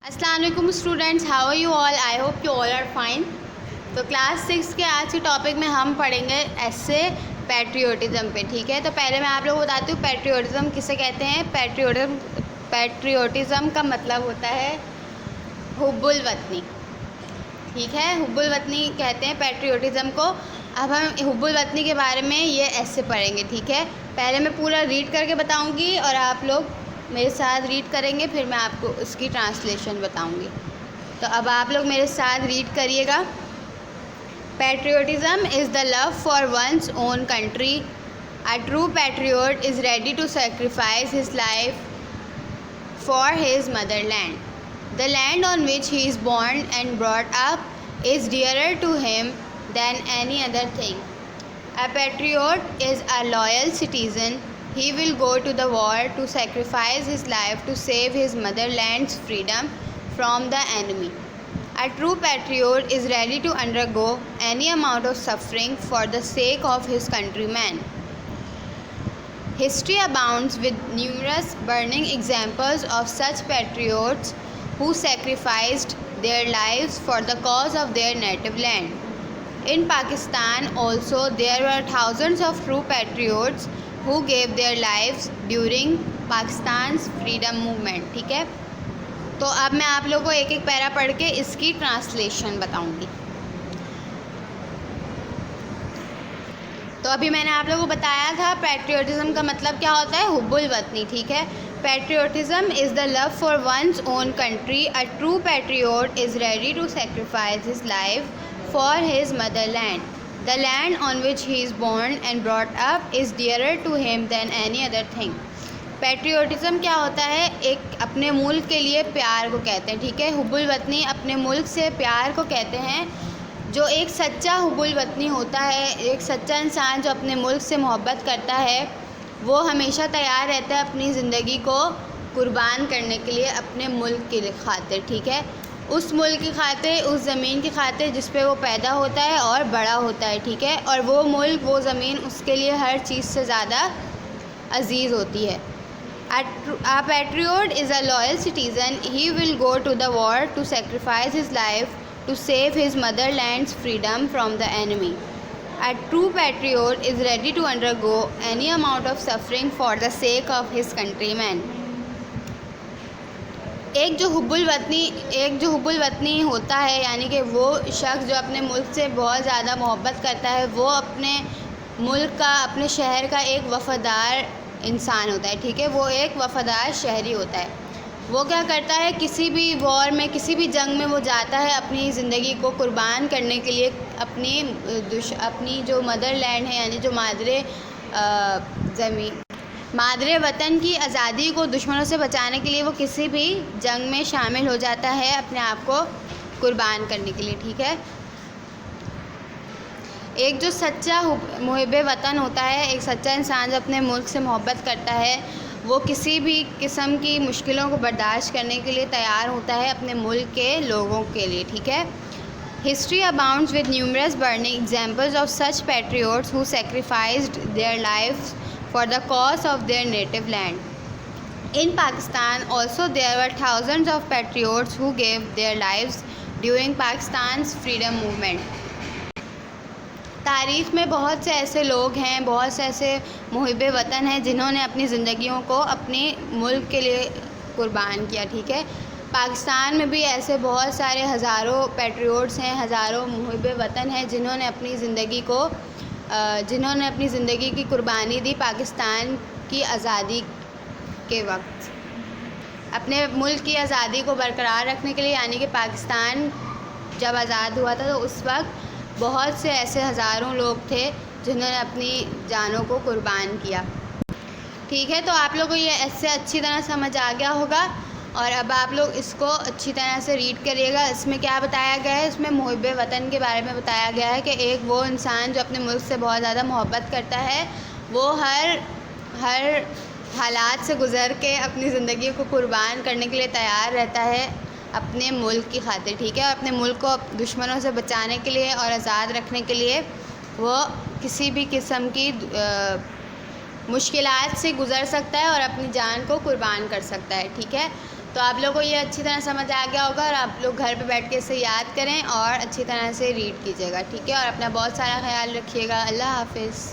السلام علیکم students, how are you all? I hope you all are fine. تو class 6 کے آج کے ٹاپک میں ہم پڑھیں گے ایسے پیٹریوٹزم پہ. ٹھیک ہے، تو پہلے میں آپ لوگوں کو بتاتی ہوں پیٹریوٹزم کسے کہتے ہیں. پیٹریوٹزم کا مطلب ہوتا ہے حب الوطنی. ٹھیک ہے، حب الوطنی کہتے ہیں پیٹریوٹزم کو. اب ہم حب الوطنی کے بارے میں یہ ایسے پڑھیں گے. ٹھیک ہے، پہلے میں پورا ریڈ کر کے بتاؤں گی اور آپ لوگ میرے ساتھ ریڈ کریں گے، پھر میں آپ کو اس کی ٹرانسلیشن بتاؤں گی. تو اب آپ لوگ میرے ساتھ ریڈ کریے گا. Patriotism is the love for one's own country. A true patriot is ready to sacrifice his life for his motherland. The land on which he is born and brought up is dearer to him than any other thing. A patriot is a loyal citizen. He will go to the war to sacrifice his life to save his motherland's freedom from the enemy. A true patriot is ready to undergo any amount of suffering for the sake of his countrymen. History abounds with numerous burning examples of such patriots who sacrificed their lives for the cause of their native land. In Pakistan also there were thousands of true patriots who gave their lives during Pakistan's freedom movement. ٹھیک ہے، تو اب میں آپ لوگوں کو ایک ایک پیرا پڑھ کے اس کی ٹرانسلیشن بتاؤں گی. تو ابھی میں نے آپ لوگوں کو بتایا تھا پیٹریوٹزم کا مطلب کیا ہوتا ہے، حب الوطنی. ٹھیک ہے، patriotism is the love for one's own country. A true patriot is ready to sacrifice his life for his motherland. The land on which he is born and brought up is dearer to him than any other thing. Patriotism کیا ہوتا ہے؟ ایک اپنے ملک کے لیے پیار کو کہتے ہیں. ٹھیک ہے، حب الوطنی اپنے ملک سے پیار کو کہتے ہیں. جو ایک سچا حب الوطنی ہوتا ہے، ایک سچا انسان جو اپنے ملک سے محبت کرتا ہے، وہ ہمیشہ تیار رہتا ہے اپنی زندگی کو قربان کرنے کے لیے اپنے ملک کی خاطر. ٹھیک ہے، اس ملک کی خاطر، اس زمین کی خاطر جس پہ وہ پیدا ہوتا ہے اور بڑا ہوتا ہے. ٹھیک ہے، اور وہ ملک، وہ زمین اس کے لیے ہر چیز سے زیادہ عزیز ہوتی ہے. A patriot is a loyal citizen. He will go to the war to sacrifice his life to save his motherland's freedom from the enemy. A true patriot is ready to undergo any amount of suffering for the sake of his countrymen. ایک جو حب الوطنی ہوتا ہے، یعنی کہ وہ شخص جو اپنے ملک سے بہت زیادہ محبت کرتا ہے، وہ اپنے ملک کا، اپنے شہر کا ایک وفادار انسان ہوتا ہے. ٹھیک ہے، وہ ایک وفادار شہری ہوتا ہے. وہ کیا کرتا ہے، کسی بھی وار میں، کسی بھی جنگ میں وہ جاتا ہے اپنی زندگی کو قربان کرنے کے لیے. اپنی جو مدر لینڈ ہے، یعنی جو مادر وطن کی آزادی کو دشمنوں سے بچانے کے لیے وہ کسی بھی جنگ میں شامل ہو جاتا ہے اپنے آپ کو قربان کرنے کے لیے. ٹھیک ہے، ایک جو سچا محب وطن ہوتا ہے، ایک سچا انسان جو اپنے ملک سے محبت کرتا ہے، وہ کسی بھی قسم کی مشکلوں کو برداشت کرنے کے لیے تیار ہوتا ہے اپنے ملک کے لوگوں کے لیے. ٹھیک ہے، history abounds with numerous burning examples of such patriots who sacrificed their lives for the cause of their native land. In Pakistan also there were thousands of patriots who gave their lives during Pakistan's freedom movement. تاریخ میں بہت سے ایسے لوگ ہیں، بہت سے ایسے محب وطن ہیں جنہوں نے اپنی زندگیوں کو اپنے ملک کے لیے قربان کیا. ٹھیک ہے، پاکستان میں بھی ایسے بہت سارے ہزاروں پیٹریوٹس ہیں، ہزاروں محب وطن ہیں جنہوں نے اپنی زندگی کی قربانی دی پاکستان کی آزادی کے وقت، اپنے ملک کی آزادی کو برقرار رکھنے کے لیے. یعنی کہ پاکستان جب آزاد ہوا تھا تو اس وقت بہت سے ایسے ہزاروں لوگ تھے جنہوں نے اپنی جانوں کو قربان کیا. ٹھیک ہے، تو آپ لوگوں کو یہ ایسے اچھی طرح سمجھ آ گیا ہوگا، اور اب آپ لوگ اس کو اچھی طرح سے ریڈ کریے گا. اس میں کیا بتایا گیا ہے، اس میں محب وطن کے بارے میں بتایا گیا ہے کہ ایک وہ انسان جو اپنے ملک سے بہت زیادہ محبت کرتا ہے، وہ ہر حالات سے گزر کے اپنی زندگی کو قربان کرنے کے لیے تیار رہتا ہے اپنے ملک کی خاطر. ٹھیک ہے، اور اپنے ملک کو دشمنوں سے بچانے کے لیے اور آزاد رکھنے کے لیے وہ کسی بھی قسم کی مشکلات سے گزر سکتا ہے اور اپنی جان کو قربان کر سکتا ہے. ٹھیک ہے، تو آپ لوگوں کو یہ اچھی طرح سمجھ آ گیا ہوگا، اور آپ لوگ گھر پہ بیٹھ کے اسے یاد کریں اور اچھی طرح سے ریڈ کیجیے گا، ٹھیک ہے؟ اور اپنا بہت سارا خیال رکھیے گا۔ اللہ حافظ۔